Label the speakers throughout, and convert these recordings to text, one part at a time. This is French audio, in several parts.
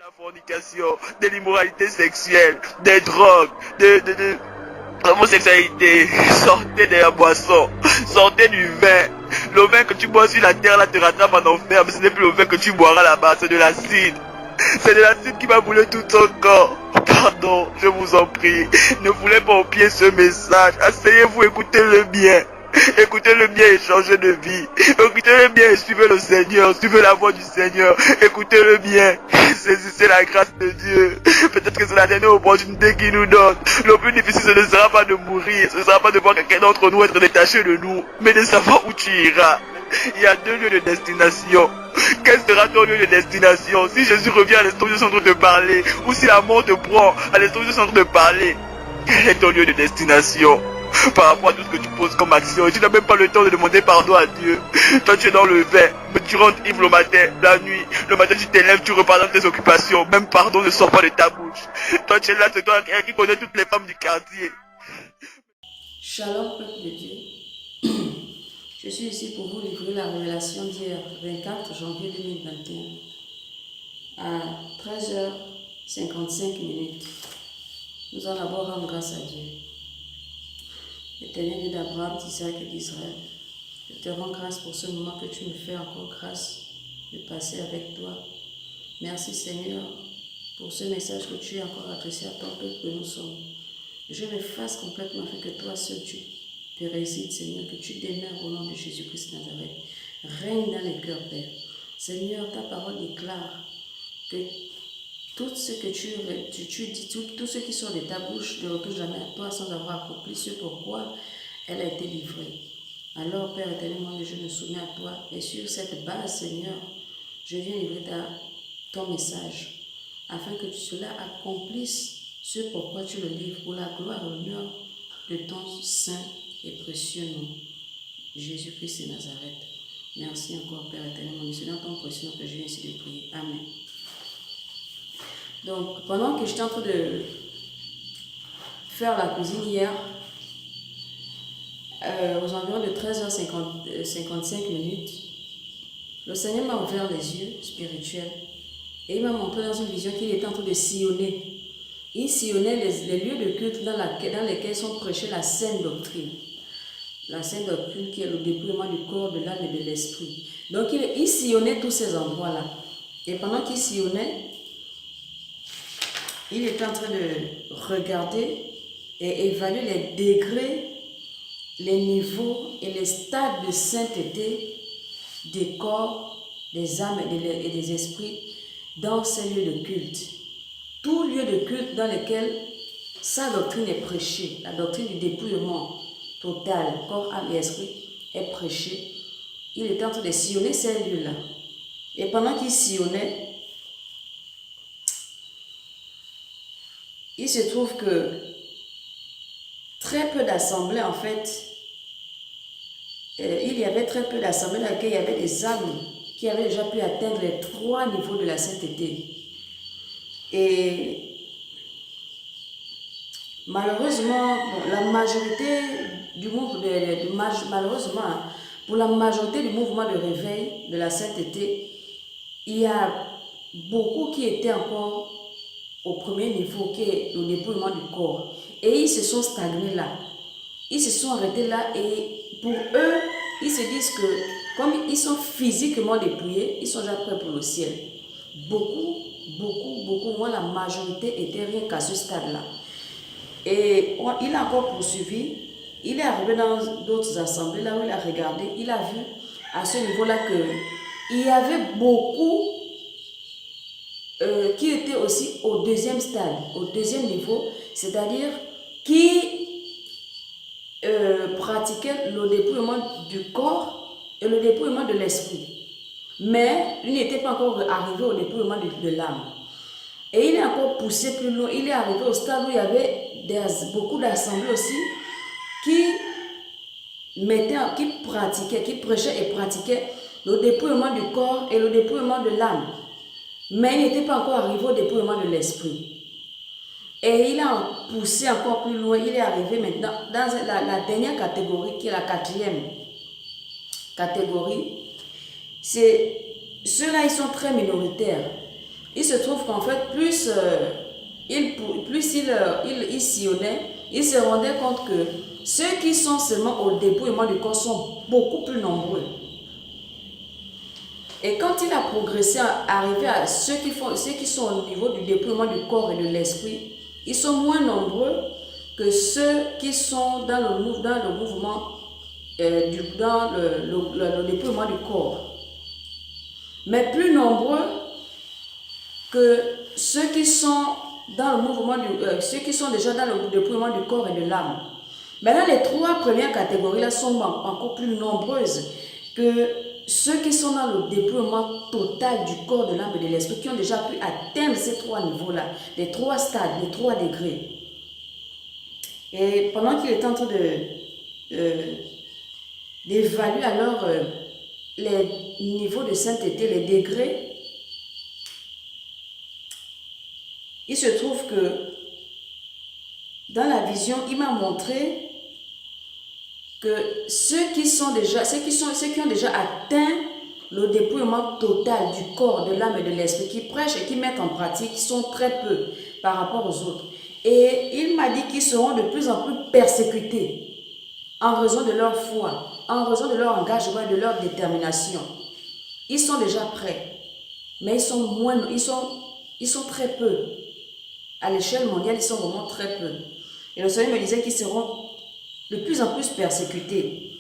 Speaker 1: la fornication, de l'immoralité sexuelle, des drogues, de l'homosexualité. Sortez de la boisson, sortez du vin. Le vin que tu bois sur la terre là te rattrape en enfer, mais ce n'est plus le vin que tu boiras là-bas, c'est de l'acide. C'est de l'acide qui va brûler tout ton corps. Pardon, je vous en prie. Ne voulez pas oublier ce message. Asseyez-vous, écoutez-le bien. Écoutez-le bien et changez de vie. Écoutez-le bien et suivez le Seigneur. Suivez la voix du Seigneur. Écoutez-le bien. Saisissez la grâce de Dieu. Peut-être que c'est la dernière opportunité qu'il nous donne. Le plus difficile, ce ne sera pas de mourir. Ce ne sera pas de voir quelqu'un d'entre nous être détaché de nous, mais de savoir où tu iras. Il y a deux lieux de destination. Quel sera ton lieu de destination? Si Jésus revient à l'instant où je suis en train de parler, ou si la mort te prend à l'instant où je suis en train de parler, quel est ton lieu de destination? Par rapport à tout ce que tu poses comme action, et tu n'as même pas le temps de demander pardon à Dieu. Toi tu es dans le vin, mais tu rentres ivre le matin, la nuit. Le matin tu t'élèves, tu repars dans tes occupations. Même pardon ne sort pas de ta bouche. Toi tu es là, c'est toi qui connais toutes les femmes du quartier.
Speaker 2: Shalom, peuple de Dieu. Je suis ici pour vous livrer la révélation d'hier, 24 janvier 2021, à 13h55. Nous allons d'abord rendre grâce à Dieu. Éternel Dieu d'Abraham, d'Isaac et d'Israël, je te rends grâce pour ce moment que tu me fais encore grâce de passer avec toi. Merci Seigneur pour ce message que tu as encore adressé à ton peuple que nous sommes. Je m'efface complètement afin que toi seul tu te résides, Seigneur, que tu demeures au nom de Jésus-Christ Nazareth. Règne dans les cœurs, Père. Seigneur, ta parole déclare que tout ce que tu dis, tout ce qui sort de ta bouche ne retourne jamais à toi sans avoir accompli ce pourquoi elle a été livrée. Alors, Père éternel, je me soumets à toi et sur cette base, Seigneur, je viens livrer ton message afin que cela accomplisse ce pourquoi tu le livres pour la gloire et l'honneur de ton saint et précieux nom, Jésus-Christ de Nazareth. Merci encore, Père éternel, mon Dieu, c'est dans ton précieux nom que je viens ici de prier. Amen. Donc, pendant que j'étais en train de faire la cuisine hier, aux environs de 13h55, le Seigneur m'a ouvert les yeux spirituels et il m'a montré dans une vision qu'il était en train de sillonner. Il sillonnait les lieux de culte dans lesquels sont prêchés la saine doctrine. La saine doctrine qui est le dépouillement du corps, de l'âme et de l'esprit. Donc il sillonnait tous ces endroits-là. Et pendant qu'il sillonnait, il était en train de regarder et évaluer les degrés, les niveaux et les stades de sainteté des corps, des âmes et des esprits dans ces lieux de culte. Tout lieu de culte dans lequel sa doctrine est prêchée, la doctrine du dépouillement total, corps, âme et esprit, est prêchée. Il était en train de sillonner ces lieux-là. Et pendant qu'il sillonnait, il se trouve que très peu d'assemblées, en fait, il y avait très peu d'assemblées dans lesquelles il y avait des âmes qui avaient déjà pu atteindre les 3 niveaux de la sainteté. Et malheureusement, la majorité du mouvement, malheureusement, pour la majorité du mouvement de réveil de la sainteté, il y a beaucoup qui étaient encore au premier niveau, qui est le dépouillement du corps. Et ils se sont stagnés là. Ils se sont arrêtés là et pour eux, ils se disent que comme ils sont physiquement dépouillés, ils sont déjà prêts pour le ciel. Beaucoup, moi la majorité était rien qu'à ce stade-là. Et il a encore poursuivi, il est arrivé dans d'autres assemblées, là où il a regardé, il a vu à ce niveau-là qu'il y avait beaucoup qui étaient aussi au deuxième stade, au deuxième niveau, c'est-à-dire qui pratiquaient le dépouillement du corps et le dépouillement de l'esprit. Mais il n'était pas encore arrivé au dépouillement de l'âme. Et il est encore poussé plus loin, il est arrivé au stade où il y avait beaucoup d'assemblées aussi qui pratiquaient, qui prêchaient et pratiquaient le dépouillement du corps et le dépouillement de l'âme. Mais il n'était pas encore arrivé au dépouillement de l'esprit. Et il a poussé encore plus loin, il est arrivé maintenant dans la dernière catégorie, qui est la 4e catégorie. Ceux-là, ils sont très minoritaires. il se trouve qu'en fait, plus il sillonnait, il se rendait compte que ceux qui sont seulement au dépouillement du corps sont beaucoup plus nombreux. Et quand il a progressé, arrivé à ceux qui sont au niveau du dépouillement du corps et de l'esprit, ils sont moins nombreux que ceux qui sont dans le mouvement, dans le dépouillement du corps. Mais plus nombreux que ceux qui sont dans le mouvement ceux qui sont déjà dans le dépouillement du corps et de l'âme. Maintenant, les trois premières catégories-là sont encore plus nombreuses que ceux qui sont dans le dépouillement total du corps, de l'âme et de l'esprit, qui ont déjà pu atteindre ces trois niveaux-là, les trois stades, les trois degrés. Et pendant qu'il est en train d'évaluer alors les niveaux de sainteté, les degrés, il se trouve que dans la vision, il m'a montré que ceux qui ont déjà atteint le dépouillement total du corps, de l'âme et de l'esprit, qui prêchent et qui mettent en pratique, sont très peu par rapport aux autres. Et il m'a dit qu'ils seront de plus en plus persécutés en raison de leur foi, en raison de leur engagement et de leur détermination. Ils sont déjà prêts, mais ils sont très peu. À l'échelle mondiale, ils sont vraiment très peu. Et le Seigneur me disait qu'ils seront de plus en plus persécutés.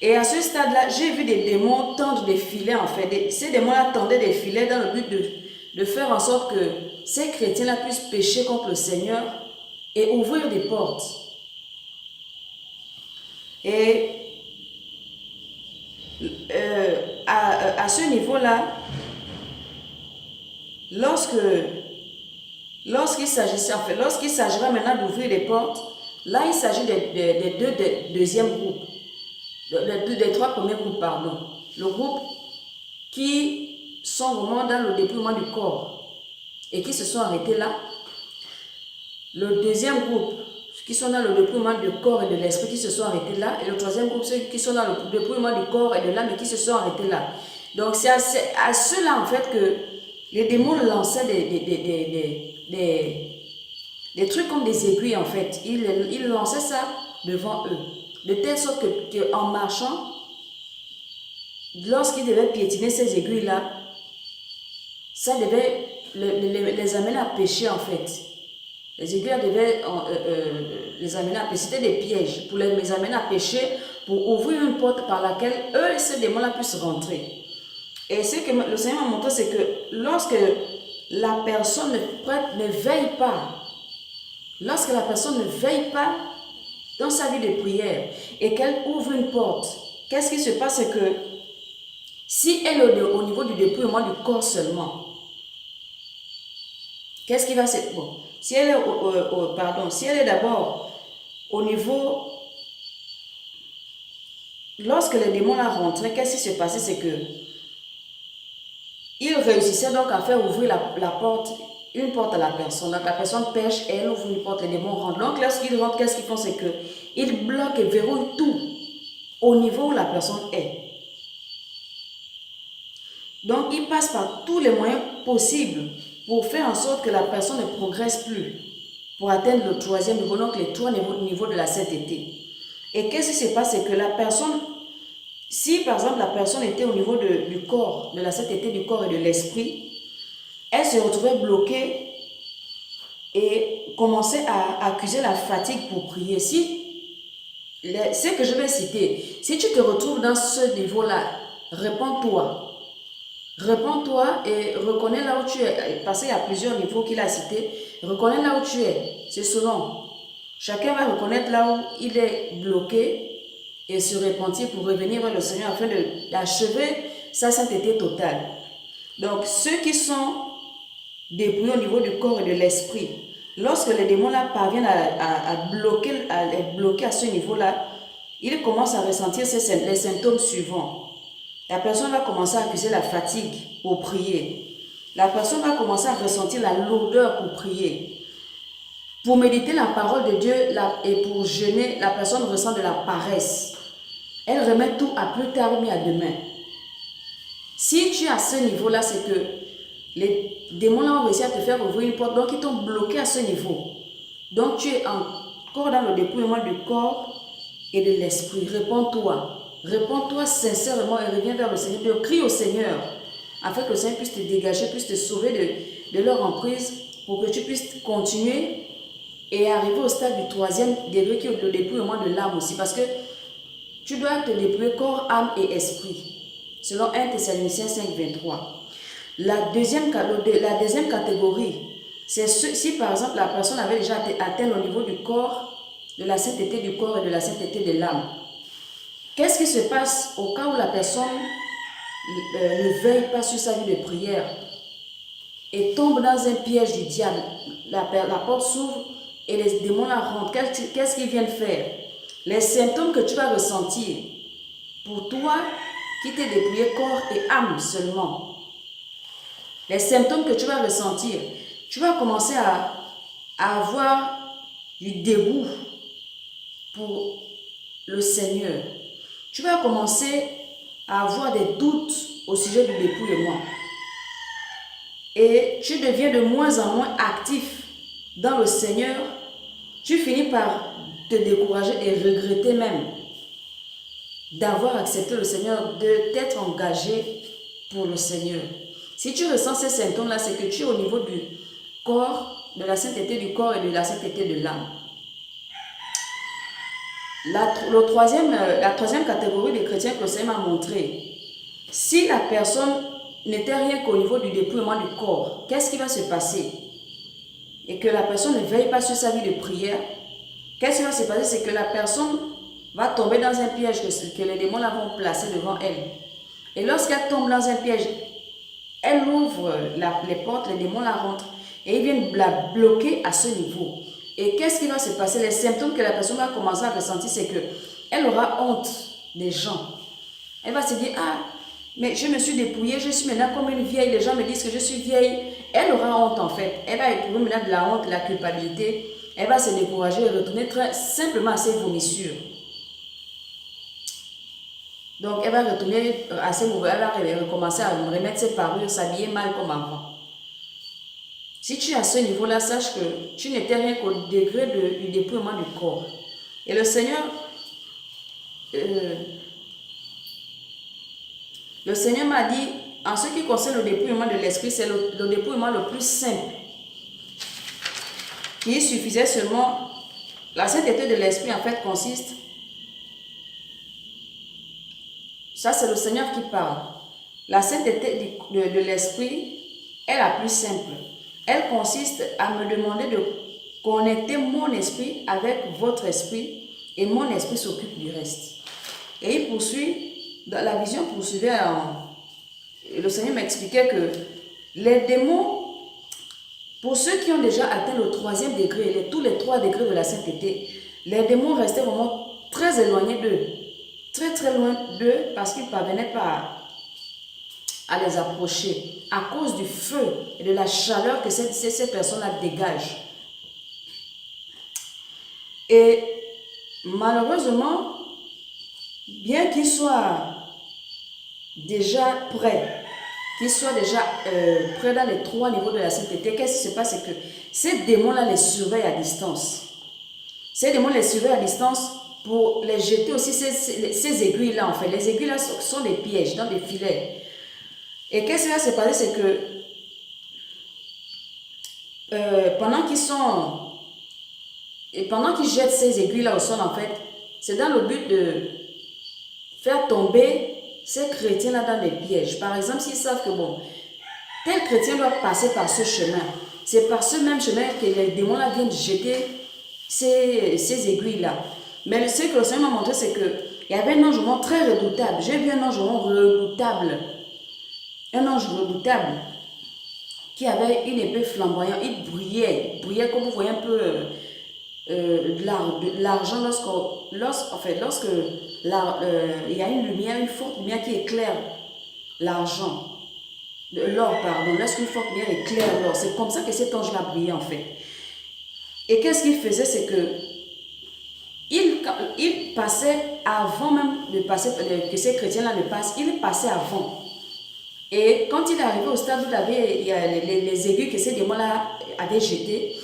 Speaker 2: Et à ce stade-là, j'ai vu des démons tendre des filets en fait. Ces démons-là tendaient des filets dans le but de faire en sorte que ces chrétiens-là puissent pécher contre le Seigneur et ouvrir des portes. Et à ce niveau-là, lorsqu'il s'agira maintenant d'ouvrir des portes, là il s'agit des deuxièmes groupes, des trois premiers groupes, pardon. Le groupe qui sont vraiment dans le dépouillement du corps et qui se sont arrêtés là. Le deuxième groupe qui sont dans le dépouillement du corps et de l'esprit qui se sont arrêtés là. Et le troisième groupe, ceux qui sont dans le dépouillement du corps et de l'âme et qui se sont arrêtés là. Donc c'est à ceux-là en fait que les démons lançaient des trucs comme des aiguilles en fait. Ils lançaient ça devant eux. De telle sorte qu'en marchant, lorsqu'ils devaient piétiner ces aiguilles-là, ça devait les amener à pécher en fait. Les aiguilles devaient les amener à pécher. C'était des pièges pour les amener à pécher, pour ouvrir une porte par laquelle eux, ces démons-là, puissent rentrer. Et ce que le Seigneur m'a montré, c'est que lorsque la personne ne veille pas, lorsque la personne ne veille pas dans sa vie de prière et qu'elle ouvre une porte, qu'est-ce qui se passe? C'est que si elle est au niveau du dépouillement du corps seulement, qu'est-ce qui va se... Bon, si elle est d'abord au niveau... Lorsque les démons là rentraient, qu'est-ce qui se passait? C'est que ils réussissaient donc à faire ouvrir la porte, une porte à la personne. Donc la personne pêche et elle ouvre une porte, les démons rentrent. Donc lorsqu'ils rentrent, qu'est-ce qu'ils font? C'est qu'ils bloquent et verrouillent tout au niveau où la personne est. Donc ils passent par tous les moyens possibles pour faire en sorte que la personne ne progresse plus, pour atteindre le troisième niveau, donc les trois niveaux de la sainteté. Et qu'est-ce qui se passe? C'est que la personne, si par exemple la personne était au niveau du corps, de la sainteté du corps et de l'esprit, elle se retrouvait bloquée et commençait à accuser la fatigue pour prier. Ce que je vais citer, si tu te retrouves dans ce niveau-là, réponds-toi. Réponds-toi et reconnais là où tu es. Parce qu'il y a plusieurs niveaux qu'il a cités. Reconnais là où tu es. C'est selon. Chacun va reconnaître là où il est bloqué et se repentir pour revenir vers le Seigneur afin d'achever sa sainteté totale. Donc, ceux qui sont dépouillés au niveau du corps et de l'esprit, lorsque les démons là parviennent à les bloquer à ce niveau-là, ils commencent à ressentir les symptômes suivants. La personne va commencer à accuser la fatigue pour prier. La personne va commencer à ressentir la lourdeur pour prier. Pour méditer la parole de Dieu et pour jeûner, la personne ressent de la paresse. Elle remet tout à plus tard, mais à demain. Si tu es à ce niveau-là, c'est que Les démons là ont réussi à te faire ouvrir une porte, donc ils t'ont bloqué à ce niveau. Donc tu es encore dans le dépouillement du corps et de l'esprit. Réponds-toi. Réponds-toi sincèrement et reviens vers le Seigneur. Crie au Seigneur afin que le Seigneur puisse te dégager, puisse te sauver de leur emprise pour que tu puisses continuer et arriver au stade du 3e degré qui est le dépouillement de l'âme aussi. Parce que tu dois te dépouiller corps, âme et esprit. Selon 1 Thessaloniciens 5, 23. La deuxième catégorie, c'est si par exemple la personne avait déjà atteint au niveau du corps, de la sainteté du corps et de la sainteté de l'âme. Qu'est-ce qui se passe au cas où la personne ne veille pas sur sa vie de prière et tombe dans un piège du diable? La porte s'ouvre et les démons la rentrent. Qu'est-ce qu'ils viennent faire? Les symptômes que tu vas ressentir pour toi qui t'es dépouillé corps et âme seulement. Les symptômes que tu vas ressentir, tu vas commencer à avoir du dégoût pour le Seigneur. Tu vas commencer à avoir des doutes au sujet du dépouillement. Et tu deviens de moins en moins actif dans le Seigneur. Tu finis par te décourager et regretter même d'avoir accepté le Seigneur, de t'être engagé pour le Seigneur. Si tu ressens ces symptômes-là, c'est que tu es au niveau du corps, de la sainteté du corps et de la sainteté de l'âme. La troisième catégorie des chrétiens que le Seigneur m'a montré, si la personne n'était rien qu'au niveau du dépouillement du corps, qu'est-ce qui va se passer? Et que la personne ne veille pas sur sa vie de prière, qu'est-ce qui va se passer? C'est que la personne va tomber dans un piège que les démons vont placer devant elle. Et lorsqu'elle tombe dans un piège, elle ouvre les portes, les démons la rentrent et ils viennent la bloquer à ce niveau. Et qu'est-ce qui va se passer? Les symptômes que la personne va commencer à ressentir, c'est qu'elle aura honte des gens. Elle va se dire, ah, mais je me suis dépouillée, je suis maintenant comme une vieille, les gens me disent que je suis vieille. Elle aura honte en fait. Elle va éprouver maintenant de la honte, de la culpabilité. Elle va se décourager et retourner très simplement à ses vomissures. Donc, elle va retourner à ses mauvais, elle va recommencer à remettre ses parures, s'habiller mal comme avant. Si tu es à ce niveau-là, sache que tu n'étais rien qu'au degré du dépouillement du corps. Et le Seigneur m'a dit, en ce qui concerne le dépouillement de l'esprit, c'est le dépouillement le plus simple. Il suffisait seulement, la sainteté de l'esprit en fait consiste, ça c'est le Seigneur qui parle. La sainteté de l'esprit est la plus simple. Elle consiste à me demander de connecter mon esprit avec votre esprit et mon esprit s'occupe du reste. Et il poursuit, dans la vision poursuivait, le Seigneur m'expliquait que les démons, pour ceux qui ont déjà atteint le 3e degré, tous les 3 degrés de la sainteté, les démons restaient vraiment très éloignés d'eux, très très loin d'eux parce qu'ils ne parvenaient pas à les approcher à cause du feu et de la chaleur que ces personnes-là dégagent. Et malheureusement, bien qu'ils soient déjà prêts, prêts dans les 3 niveaux de la sainteté, qu'est-ce qui se passe? C'est que ces démons-là les surveillent à distance. Ces démons les surveillent à distance pour les jeter aussi ces aiguilles-là en fait. Les aiguilles-là sont des pièges, dans des filets. Et qu'est-ce qui va se passer, c'est que pendant qu'ils jettent ces aiguilles-là au sol, en fait, c'est dans le but de faire tomber ces chrétiens-là dans des pièges. Par exemple, s'ils savent que, bon, tel chrétien doit passer par ce chemin, c'est par ce même chemin que les démons-là viennent jeter ces aiguilles-là. Mais ce que le Seigneur m'a montré, c'est qu'il y avait un ange très redoutable. J'ai vu un ange redoutable. Un ange redoutable qui avait une épée flamboyante, il brillait comme vous voyez un peu de l'argent lorsque il y a une forte lumière qui éclaire l'argent, l'or pardon, lorsqu'une forte lumière éclaire l'or, c'est comme ça que cet ange-là brillait en fait. Et qu'est-ce qu'il faisait, c'est que il passait avant même de passer, que ces chrétiens-là ne passent, il passait avant. Et quand il est arrivé au stade où il y a les aiguilles que ces démons-là avaient jetées,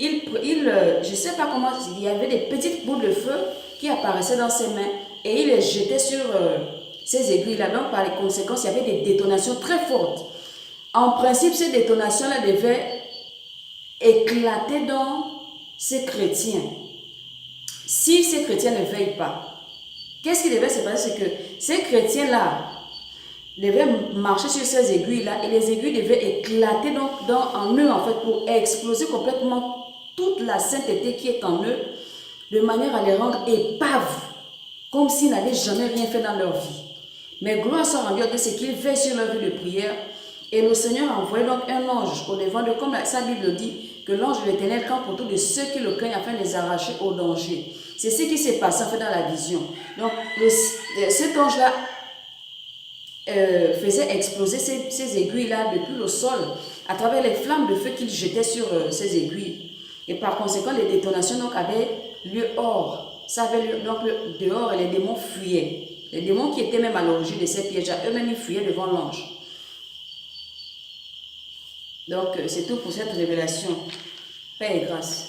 Speaker 2: je ne sais pas comment, il y avait des petites boules de feu qui apparaissaient dans ses mains et il les jetait sur ces aiguilles-là. Donc, par les conséquences, il y avait des détonations très fortes. En principe, ces détonations-là devaient éclater dans ces chrétiens. Si ces chrétiens ne veillent pas, qu'est-ce qui devait se passer? C'est que ces chrétiens-là devaient marcher sur ces aiguilles-là et les aiguilles devaient éclater en eux, en fait, pour exploser complètement toute la sainteté qui est en eux, de manière à les rendre épaves, comme s'ils n'avaient jamais rien fait dans leur vie. Mais gloire soit rendue à Dieu, c'est qu'ils veillent sur leur vie de prière. Et le Seigneur a envoyé donc un ange au devant de, comme sa Bible dit, que l'ange de l'Éternel campe autour de ceux qui le craignent afin de les arracher au danger. C'est ce qui s'est passé en fait dans la vision. Donc cet ange-là faisait exploser ces aiguilles-là depuis le sol à travers les flammes de feu qu'il jetait sur ces aiguilles. Et par conséquent, les détonations donc avaient lieu hors. Ça avait lieu donc dehors et les démons fuyaient. Les démons qui étaient même à l'origine de ces pièges, eux-mêmes ils fuyaient devant l'ange. Donc c'est tout pour cette révélation. Paix et grâce.